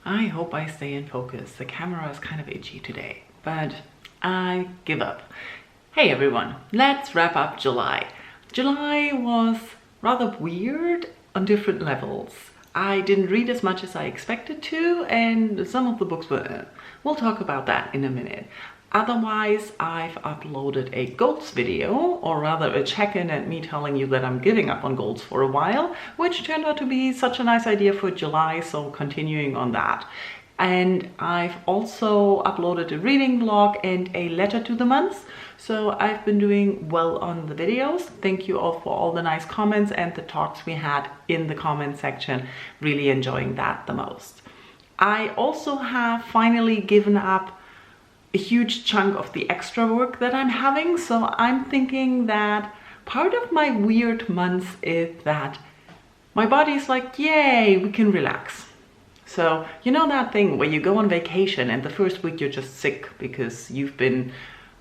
I hope I stay in focus. The camera is kind of itchy today, but I give up. Hey everyone, let's wrap up July. July was rather weird on different levels. I didn't read as much as I expected to, and some of the books were... We'll talk about that in a minute. Otherwise, I've uploaded a goals video, or rather a check-in and me telling you that I'm giving up on goals for a while, which turned out to be such a nice idea for July, so continuing on that. And I've also uploaded a reading vlog and a letter to the month. So I've been doing well on the videos. Thank you all for all the nice comments and the talks we had in the comment section. Really enjoying that the most. I also have finally given up a huge chunk of the extra work that I'm having. So I'm thinking that part of my weird month is that my body's like, yay, we can relax. So you know that thing where you go on vacation and the first week you're just sick because you've been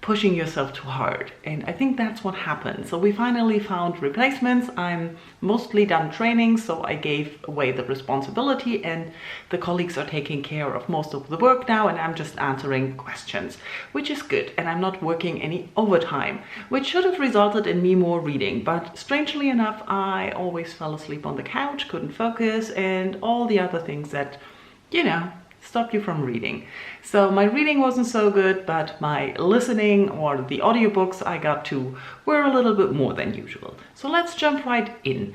pushing yourself too hard, and I think that's what happened. So we finally found replacements. I'm mostly done training, so I gave away the responsibility and the colleagues are taking care of most of the work now, and I'm just answering questions, which is good. And I'm not working any overtime, which should have resulted in me more reading, but strangely enough I always fell asleep on the couch, couldn't focus, and all the other things that, you know, stop you from reading. So my reading wasn't so good, but my listening or the audiobooks I got to were a little bit more than usual. So let's jump right in.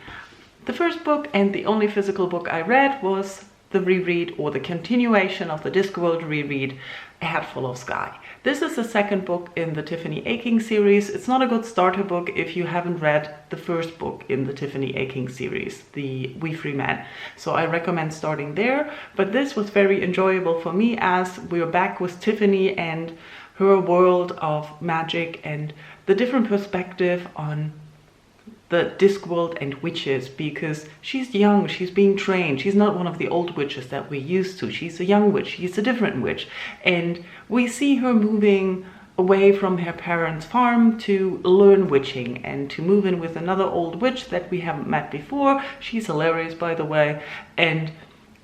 The first book and the only physical book I read was the reread or the continuation of the Discworld reread, A Hat Ful of Sky. This is the second book in the Tiffany Aching series. It's not a good starter book if you haven't read the first book in the Tiffany Aching series, the We Free Men. So I recommend starting there. But this was very enjoyable for me as we're back with Tiffany and her world of magic and the different perspective on the Discworld and witches, because she's young, she's being trained, she's not one of the old witches that we're used to, she's a young witch, she's a different witch, and we see her moving away from her parents' farm to learn witching and to move in with another old witch that we haven't met before. She's hilarious, by the way, and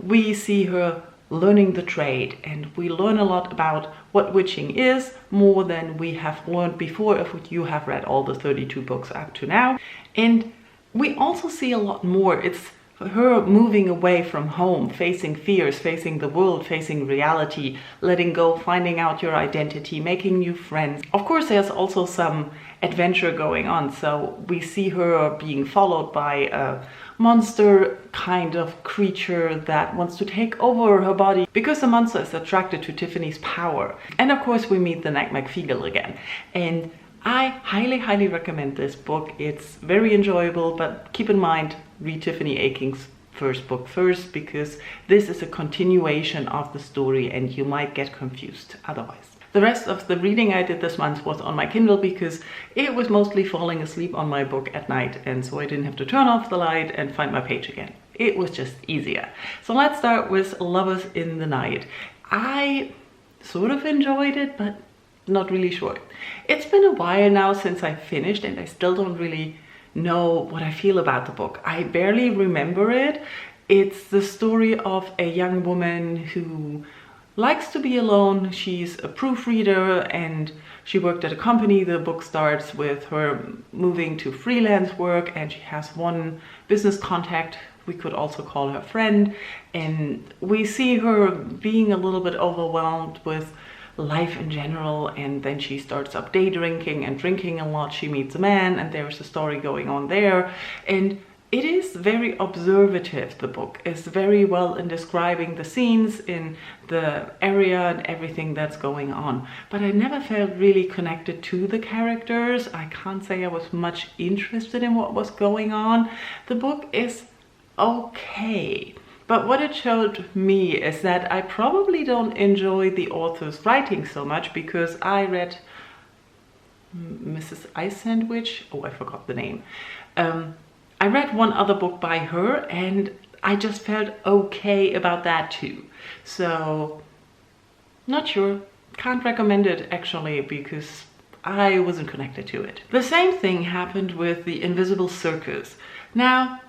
we see her learning the trade, and we learn a lot about what witching is, more than we have learned before if you have read all the 32 books up to now. And we also see a lot more. It's her moving away from home, facing fears, facing the world, facing reality, letting go, finding out your identity, making new friends. Of course, there's also some adventure going on. So we see her being followed by a monster kind of creature that wants to take over her body because the monster is attracted to Tiffany's power. And of course, we meet the Knight McFeagle again. And I highly recommend this book. It's very enjoyable, but keep in mind, read Tiffany Aching's first book first, because this is a continuation of the story and you might get confused otherwise. The rest of the reading I did this month was on my Kindle because it was mostly falling asleep on my book at night, and so I didn't have to turn off the light and find my page again. It was just easier. So let's start with Lovers in the Night. I sort of enjoyed it, but not really sure. It's been a while now since I finished, and I still don't really know what I feel about the book. I barely remember it. It's the story of a young woman who likes to be alone. She's a proofreader and she worked at a company. The book starts with her moving to freelance work, and she has one business contact, we could also call her friend, and we see her being a little bit overwhelmed with life in general, and then she starts up day drinking and drinking a lot. She meets a man and there's a story going on there, and it is very observative. The book is very well in describing the scenes in the area and everything that's going on, but I never felt really connected to the characters. I can't say I was much interested in what was going on. The book is okay, but what it showed me is that I probably don't enjoy the author's writing so much, because I read Mrs. Ice Sandwich, oh I forgot the name. I read one other book by her and I just felt okay about that too. So, not sure. Can't recommend it actually, because I wasn't connected to it. The same thing happened with The Invisible Circus. Now,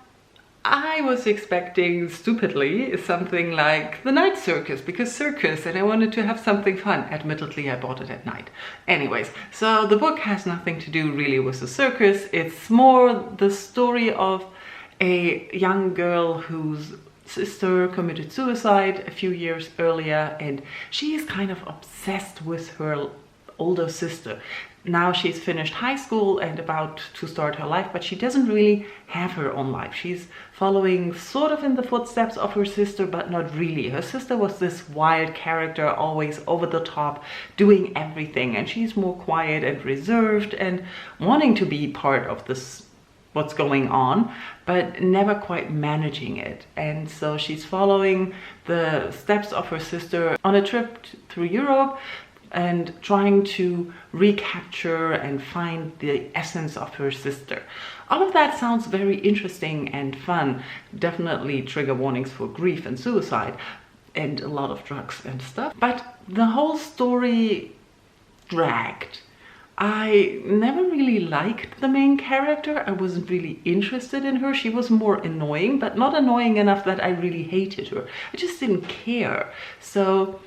I was expecting, stupidly, something like The Night Circus, because Circus, and I wanted to have something fun. Admittedly, I bought it at night. Anyways, so the book has nothing to do really with the circus. It's more the story of a young girl whose sister committed suicide a few years earlier, and she is kind of obsessed with her older sister. Now she's finished high school and about to start her life, but she doesn't really have her own life. She's following sort of in the footsteps of her sister, but not really. Her sister was this wild character, always over the top, doing everything, and she's more quiet and reserved and wanting to be part of this, what's going on, but never quite managing it. And so she's following the steps of her sister on a trip through Europe, and trying to recapture and find the essence of her sister. All of that sounds very interesting and fun. Definitely trigger warnings for grief and suicide and a lot of drugs and stuff. But the whole story dragged. I never really liked the main character. I wasn't really interested in her. She was more annoying, but not annoying enough that I really hated her. I just didn't care. So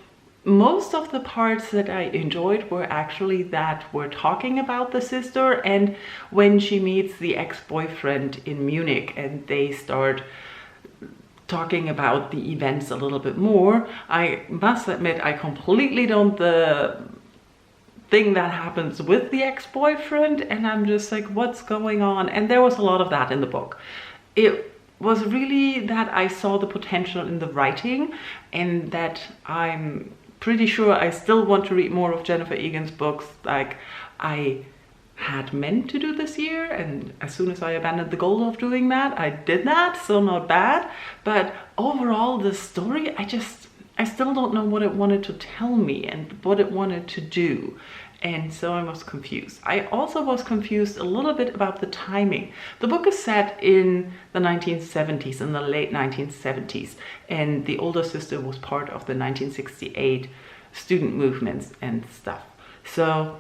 most of the parts that I enjoyed were actually that we're talking about the sister, and when she meets the ex-boyfriend in Munich and they start talking about the events a little bit more. I must admit, I completely don't the thing that happens with the ex-boyfriend, and I'm just like, what's going on? And there was a lot of that in the book. It was really that I saw the potential in the writing, and that I'm pretty sure I still want to read more of Jennifer Egan's books. Like, I had meant to do this year, and as soon as I abandoned the goal of doing that, I did that, so not bad. But overall, the story, I still don't know what it wanted to tell me and what it wanted to do. And so I was confused. I also was confused a little bit about the timing. The book is set in the 1970s, in the late 1970s, and the older sister was part of the 1968 student movements and stuff. So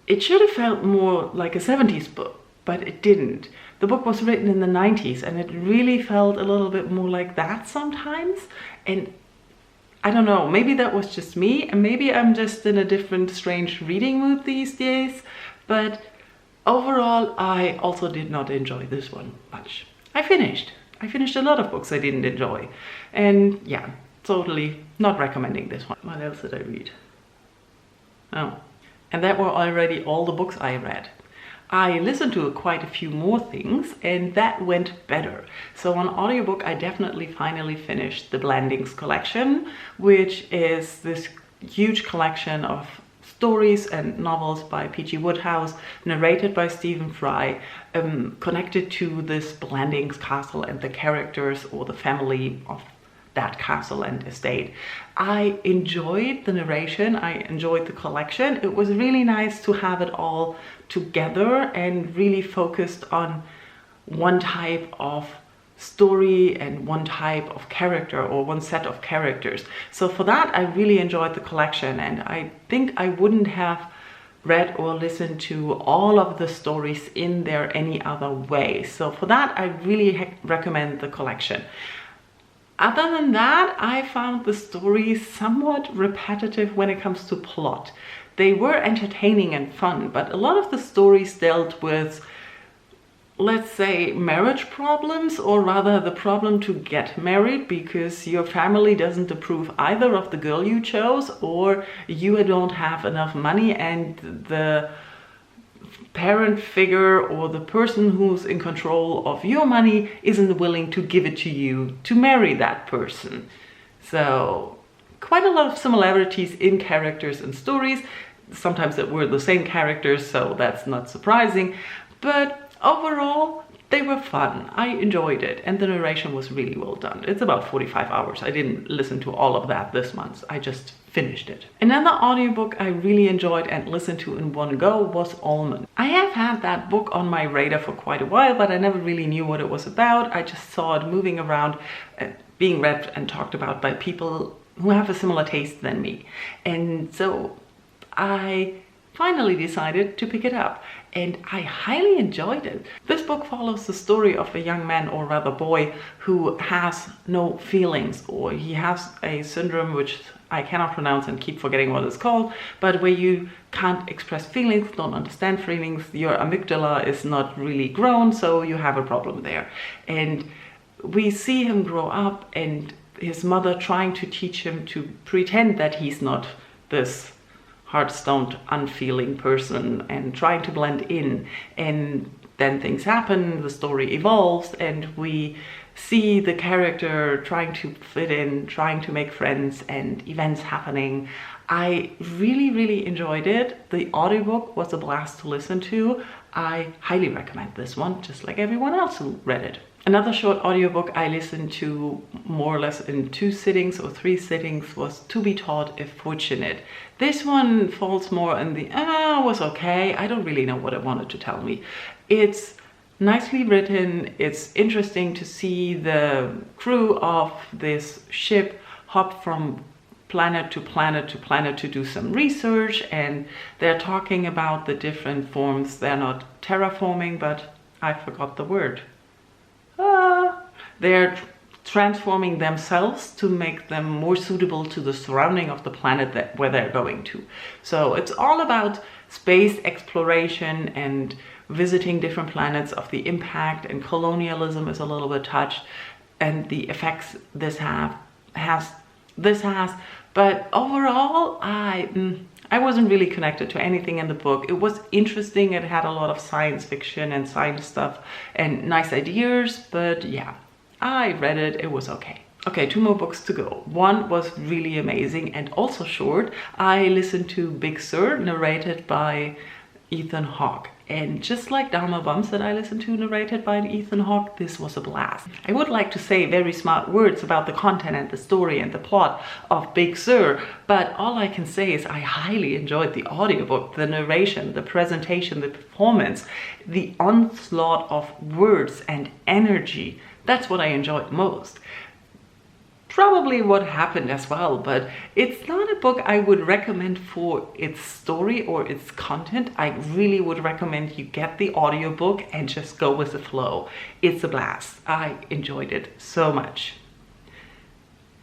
it should have felt more like a 70s book, but it didn't. The book was written in the 90s, and it really felt a little bit more like that sometimes. And I don't know, maybe that was just me, and maybe I'm just in a different strange reading mood these days, but overall I also did not enjoy this one much. I finished a lot of books I didn't enjoy, and yeah, totally not recommending this one. What else did I read? Oh, and that were already all the books I read. I listened to quite a few more things, and that went better. So on audiobook, I definitely finally finished the Blandings collection, which is this huge collection of stories and novels by P.G. Wodehouse, narrated by Stephen Fry, connected to this Blandings castle and the characters or the family of that castle and estate. I enjoyed the narration, I enjoyed the collection. It was really nice to have it all together and really focused on one type of story and one type of character or one set of characters. So for that, I really enjoyed the collection, and I think I wouldn't have read or listened to all of the stories in there any other way. So for that, I really recommend the collection. Other than that, I found the stories somewhat repetitive when it comes to plot. They were entertaining and fun, but a lot of the stories dealt with, let's say, marriage problems, or rather the problem to get married because your family doesn't approve either of the girl you chose, or you don't have enough money and the parent figure or the person who's in control of your money isn't willing to give it to you to marry that person. So quite a lot of similarities in characters and stories. Sometimes it were the same characters, so that's not surprising, but overall they were fun. I enjoyed it, and the narration was really well done. It's about 45 hours. I didn't listen to all of that this month. I just finished it. Another audiobook I really enjoyed and listened to in one go was Almond. I have had that book on my radar for quite a while, but I never really knew what it was about. I just saw it moving around, being read and talked about by people who have a similar taste than me. And so I finally decided to pick it up. and I highly enjoyed it. This book follows the story of a young man, or rather boy, who has no feelings, or he has a syndrome which I cannot pronounce and keep forgetting what it's called, but where you can't express feelings, don't understand feelings, your amygdala is not really grown, so you have a problem there. And we see him grow up and his mother trying to teach him to pretend that he's not this hard-stoned, unfeeling person and trying to blend in. And then things happen, the story evolves, and we see the character trying to fit in, trying to make friends, and events happening. I really enjoyed it. The audiobook was a blast to listen to. I highly recommend this one, just like everyone else who read it. Another short audiobook I listened to more or less in 2 sittings or 3 sittings was To Be Taught If Fortunate. This one falls more in the, was okay. I don't really know what it wanted to tell me. It's nicely written. It's interesting to see the crew of this ship hop from planet to planet to planet to do some research, and they're talking about the different forms. They're not terraforming, but I forgot the word. They're transforming themselves to make them more suitable to the surrounding of the planet where they're going to. So it's all about space exploration and visiting different planets, of the impact, and colonialism is a little bit touched, and the effects this has. But overall, I wasn't really connected to anything in the book. It was interesting. It had a lot of science fiction and science stuff and nice ideas, but yeah, I read it. It was okay. Okay, 2 more books to go. One was really amazing and also short. I listened to Big Sur, narrated by Ethan Hawke. And just like Dharma Bums that I listened to narrated by Ethan Hawke, this was a blast. I would like to say very smart words about the content and the story and the plot of Big Sur, but all I can say is I highly enjoyed the audiobook, the narration, the presentation, the performance, the onslaught of words and energy. That's what I enjoyed most. Probably what happened as well, but it's not a book I would recommend for its story or its content. I really would recommend you get the audiobook and just go with the flow. It's a blast. I enjoyed it so much.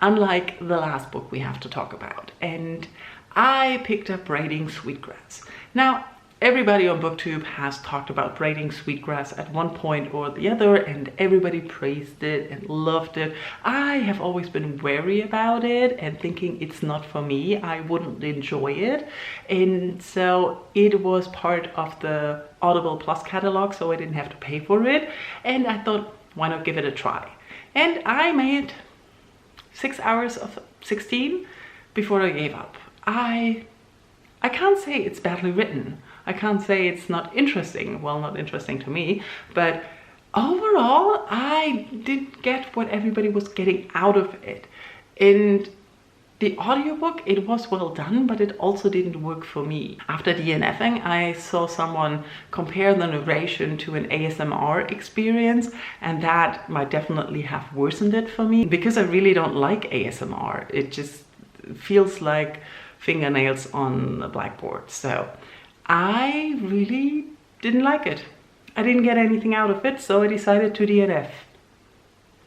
Unlike the last book we have to talk about, and I picked up Braiding Sweetgrass. Now, everybody on BookTube has talked about Braiding Sweetgrass at one point or the other, and everybody praised it and loved it. I have always been wary about it and thinking it's not for me. I wouldn't enjoy it. And so it was part of the Audible Plus catalog, so I didn't have to pay for it. And I thought, why not give it a try? And I made 6 hours of 16 before I gave up. I can't say it's badly written. I can't say it's not interesting. Well, not interesting to me, but overall, I didn't get what everybody was getting out of it. And the audiobook, it was well done, but it also didn't work for me. After DNFing, I saw someone compare the narration to an ASMR experience, and that might definitely have worsened it for me, because I really don't like ASMR. It just feels like fingernails on a blackboard. So I really didn't like it. I didn't get anything out of it, so I decided to DNF.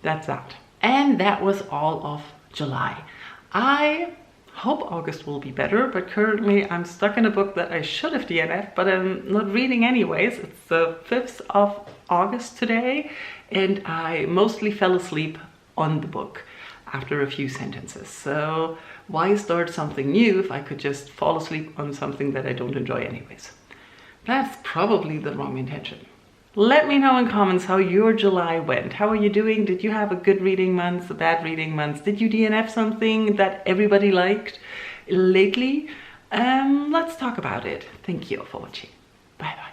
That's that. And that was all of July. I hope August will be better, but currently I'm stuck in a book that I should have DNF'd, but I'm not reading anyways. It's the 5th of August today, and I mostly fell asleep on the book after a few sentences. So why start something new if I could just fall asleep on something that I don't enjoy anyways? That's probably the wrong intention. Let me know in comments how your July went. How are you doing? Did you have a good reading month, a bad reading month? Did you DNF something that everybody liked lately? Let's talk about it. Thank you for watching. Bye bye.